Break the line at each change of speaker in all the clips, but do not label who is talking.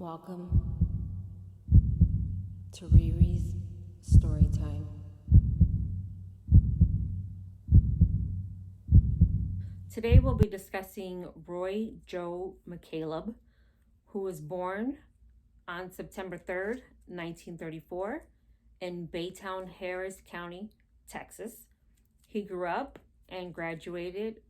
Welcome to Riri's Story Time. Today we'll be discussing Roy Joe McCaleb, who was born on September 3rd, 1934, in Baytown, Harris County, Texas. He grew up and graduated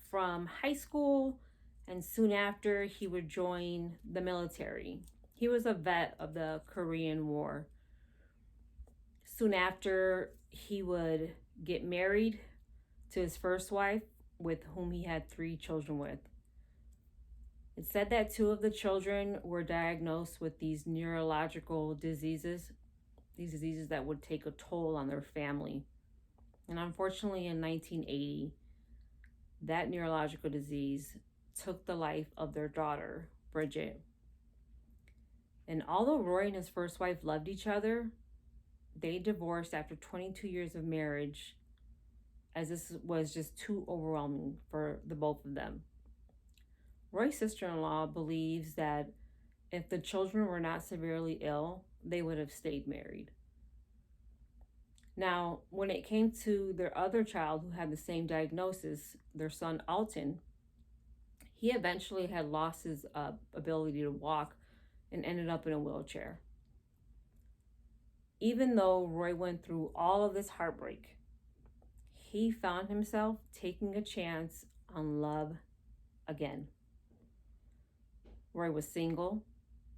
from high school, and soon after he would join the military. He was a vet of the Korean War. Soon after, he would get married to his first wife, with whom he had 3 children with. It's said that 2 of the children were diagnosed with these neurological diseases, these diseases that would take a toll on their family. And unfortunately, in 1980, that neurological disease took the life of their daughter, Bridget. And although Roy and his first wife loved each other, they divorced after 22 years of marriage, as this was just too overwhelming for the both of them. Roy's sister-in-law believes that if the children were not severely ill, they would have stayed married. Now, when it came to their other child who had the same diagnosis, their son Alton, he eventually had lost his ability to walk and ended up in a wheelchair. Even though Roy went through all of this heartbreak, he found himself taking a chance on love again. Roy was single.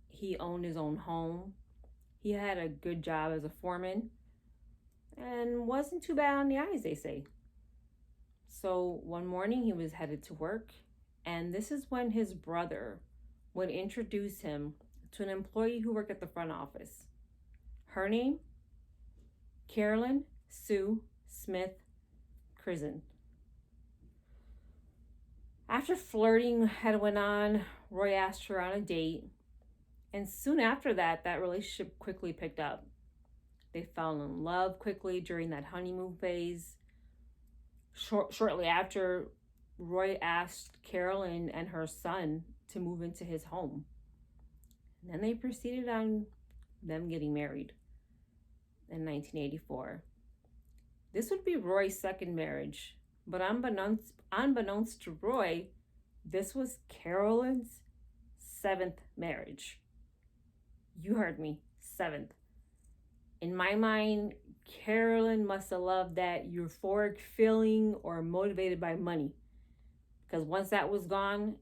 He owned his own home. He had a good job as a foreman and wasn't too bad on the eyes, they say. So one morning he was headed to work, and this is when his brother would introduce him to an employee who worked at the front office. Her name, Carolyn Sue Smith Crisen. After flirting had went on, Roy asked her on a date, and soon after that relationship quickly picked up. They fell in love quickly during that honeymoon phase. Shortly after, Roy asked Carolyn and her son to move into his home. And then they proceeded on them getting married in 1984. This would be Roy's second marriage, but unbeknownst to Roy, this was Carolyn's 7th marriage. You heard me, 7th. In my mind, Carolyn must have loved that euphoric feeling or motivated by money, because once that was gone,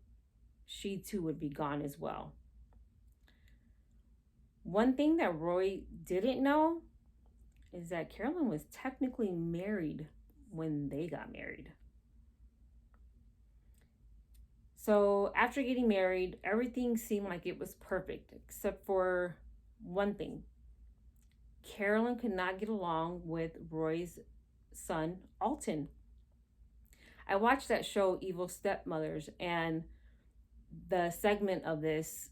she too would be gone as well. One thing that Roy didn't know is that Carolyn was technically married when they got married. So after getting married, everything seemed like it was perfect, except for one thing. Carolyn could not get along with Roy's son, Alton. I watched that show, Evil Stepmothers, and the segment of this,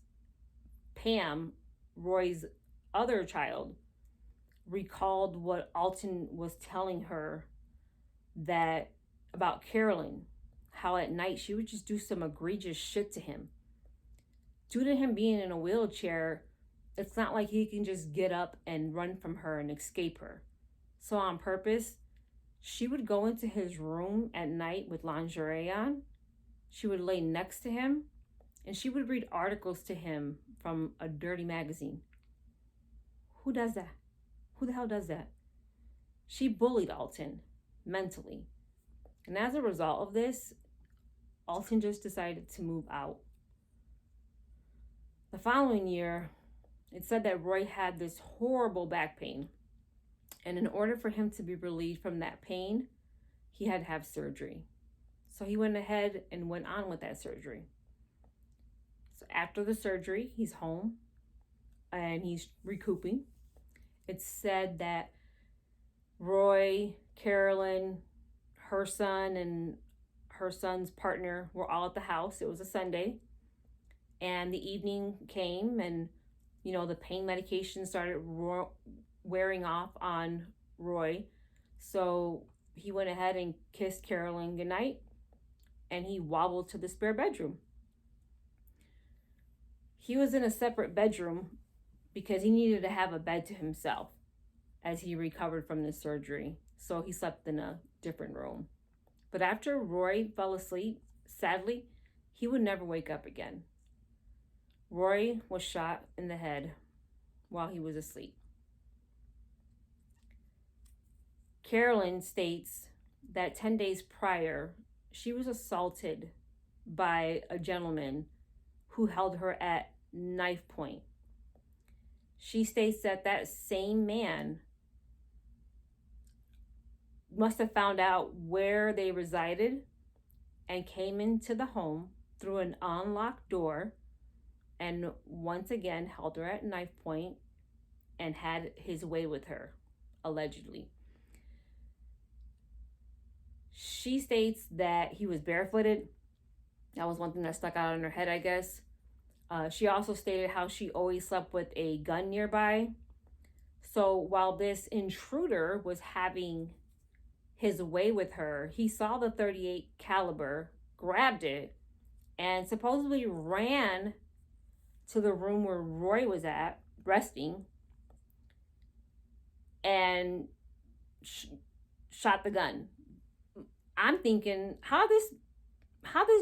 Pam, Roy's other child, recalled what Alton was telling her that about Carolyn, how at night she would just do some egregious shit to him. Due to him being in a wheelchair, it's not like he can just get up and run from her and escape her. So on purpose, she would go into his room at night with lingerie on. She would lay next to him, and she would read articles to him from a dirty magazine. Who does that? Who the hell does that? She bullied Alton mentally. And as a result of this, Alton just decided to move out. The following year, it said that Roy had this horrible back pain. And in order for him to be relieved from that pain, he had to have surgery. So he went ahead and went on with that surgery. So after the surgery, he's home and he's recouping. It's said that Roy, Carolyn, her son, and her son's partner were all at the house. It was a Sunday. And the evening came, and the pain medication started wearing off on Roy. So he went ahead and kissed Carolyn goodnight, and he wobbled to the spare bedroom. He was in a separate bedroom because he needed to have a bed to himself as he recovered from the surgery. So he slept in a different room. But after Roy fell asleep, sadly, he would never wake up again. Roy was shot in the head while he was asleep. Carolyn states that 10 days prior, she was assaulted by a gentleman who held her at knife point. She states that that same man must have found out where they resided and came into the home through an unlocked door and once again held her at knife point and had his way with her, allegedly. She states that he was barefooted. That was one thing that stuck out in her head, I guess. She also stated how she always slept with a gun nearby. So while this intruder was having his way with her, he saw the .38 caliber, grabbed it, and supposedly ran to the room where Roy was at, resting, and shot the gun. I'm thinking, how this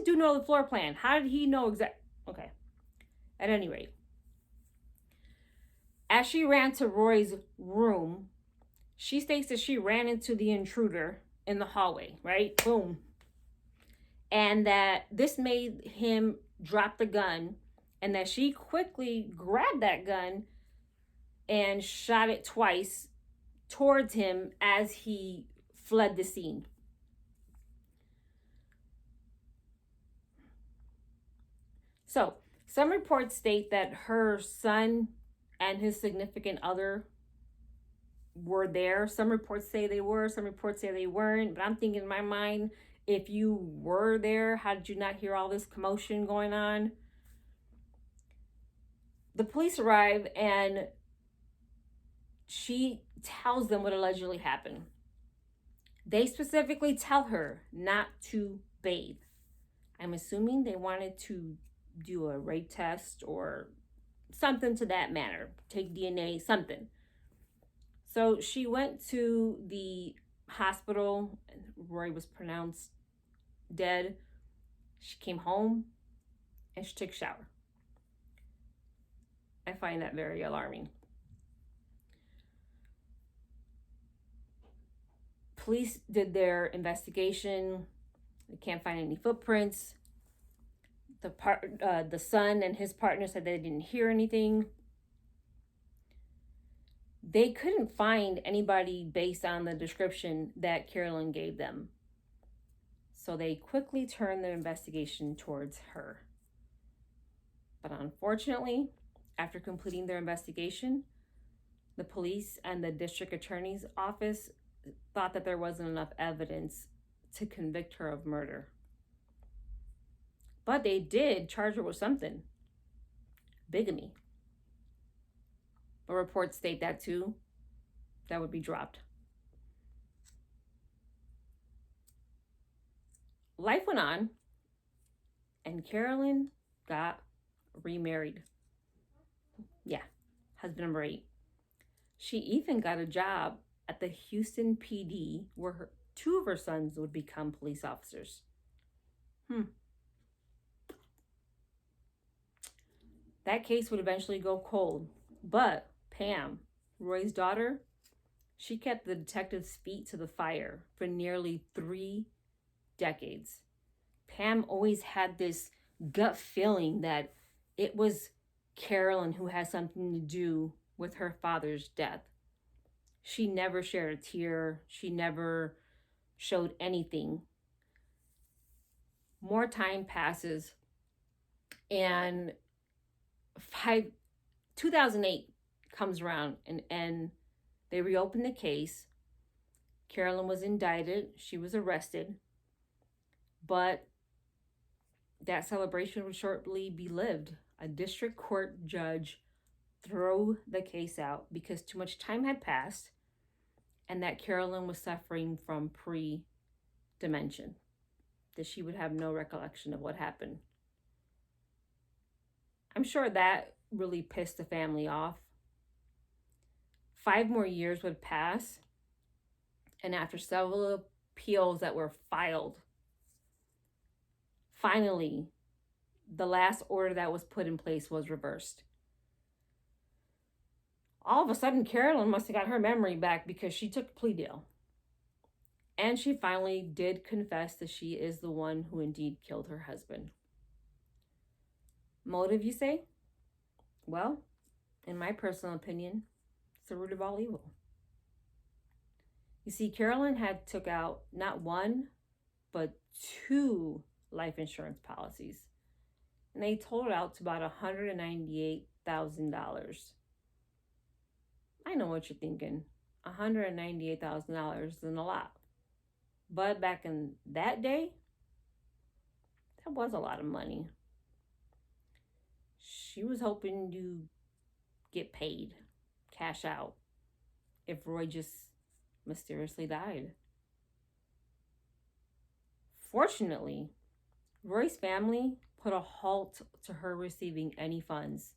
dude know the floor plan? How did he know exact? Okay. At any rate, as she ran to Roy's room, she states that she ran into the intruder in the hallway, right? Boom. And that this made him drop the gun, and that she quickly grabbed that gun and shot it twice towards him as he fled the scene. So, some reports state that her son and his significant other were there. Some reports say they were, some reports say they weren't. But I'm thinking in my mind, if you were there, how did you not hear all this commotion going on? The police arrive and she tells them what allegedly happened. They specifically tell her not to bathe. I'm assuming they wanted to do a rape test or something to that manner, take DNA, something. So she went to the hospital, and Roy was pronounced dead. She came home and she took a shower. I find that very alarming. Police did their investigation. They can't find any footprints. The son and his partner said they didn't hear anything. They couldn't find anybody based on the description that Carolyn gave them. So they quickly turned their investigation towards her. But unfortunately, after completing their investigation, the police and the district attorney's office thought that there wasn't enough evidence to convict her of murder. But they did charge her with something. Bigamy. But reports state that too. That would be dropped. Life went on, and Carolyn got remarried. Yeah, husband number 8. She even got a job at the Houston PD where 2 of her sons would become police officers. That case would eventually go cold, but Pam, Roy's daughter, she kept the detective's feet to the fire for nearly 3 decades. Pam always had this gut feeling that it was Carolyn who had something to do with her father's death. She never shared a tear. She never showed anything. More time passes, and 2008 comes around, and they reopen the case. Carolyn was indicted. She was arrested. But that celebration would shortly be lived. A district court judge threw the case out because too much time had passed and that Carolyn was suffering from pre-dementia, that she would have no recollection of what happened. I'm sure that really pissed the family off. 5 more years would pass, and after several appeals that were filed, finally, the last order that was put in place was reversed. All of a sudden, Carolyn must have got her memory back because she took a plea deal. And she finally did confess that she is the one who indeed killed her husband. Motive, you say? Well, in my personal opinion, it's the root of all evil. You see, Carolyn had took out not one, but 2 life insurance policies. And they totaled out to about $198,000. I know what you're thinking. $198,000 isn't a lot. But back in that day, that was a lot of money. She was hoping to get paid, cash out, if Roy just mysteriously died. Fortunately, Roy's family put a halt to her receiving any funds.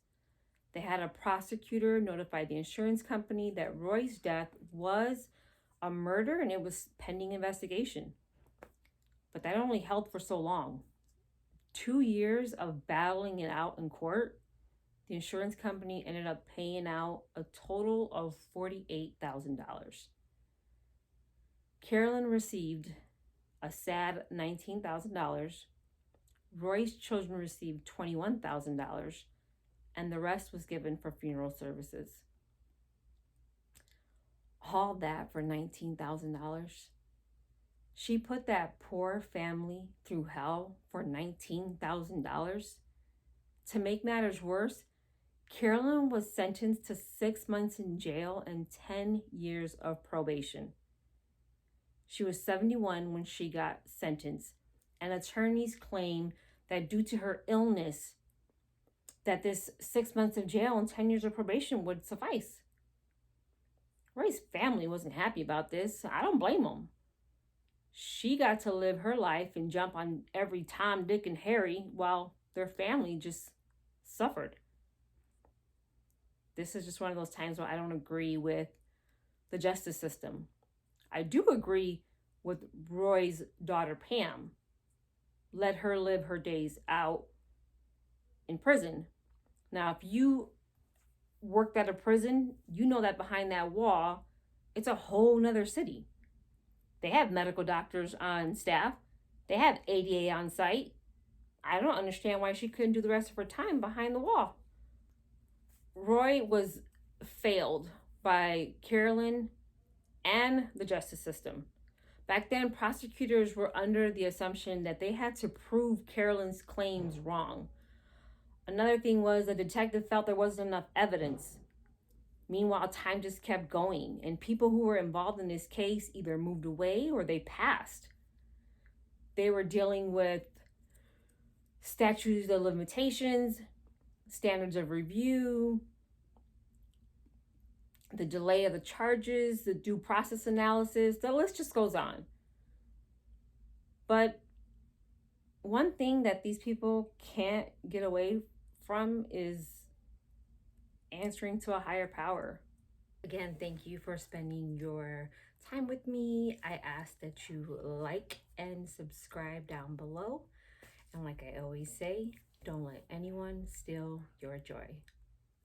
They had a prosecutor notify the insurance company that Roy's death was a murder and it was pending investigation. But that only held for so long. 2 years of battling it out in court, the insurance company ended up paying out a total of $48,000. Carolyn received a sad $19,000. Roy's children received $21,000, and the rest was given for funeral services. All that for $19,000. She put that poor family through hell for $19,000. To make matters worse, Carolyn was sentenced to 6 months in jail and 10 years of probation. She was 71 when she got sentenced, and attorneys claim that due to her illness, that this 6 months of jail and 10 years of probation would suffice. Roy's family wasn't happy about this. I don't blame them. She got to live her life and jump on every Tom, Dick, and Harry while their family just suffered. This is just one of those times where I don't agree with the justice system. I do agree with Roy's daughter, Pam. Let her live her days out in prison. Now, if you worked at a prison, you know that behind that wall, it's a whole nother city. They have medical doctors on staff. They have ADA on site. I don't understand why she couldn't do the rest of her time behind the wall. Roy was failed by Carolyn and the justice system. Back then, prosecutors were under the assumption that they had to prove Carolyn's claims wrong. Another thing was the detective felt there wasn't enough evidence. Meanwhile, time just kept going, and people who were involved in this case either moved away or they passed. They were dealing with statutes of limitations, standards of review, the delay of the charges, the due process analysis, the list just goes on. But one thing that these people can't get away from is answering to a higher power. Again, thank you for spending your time with me. I ask that you like and subscribe down below. And like I always say, don't let anyone steal your joy.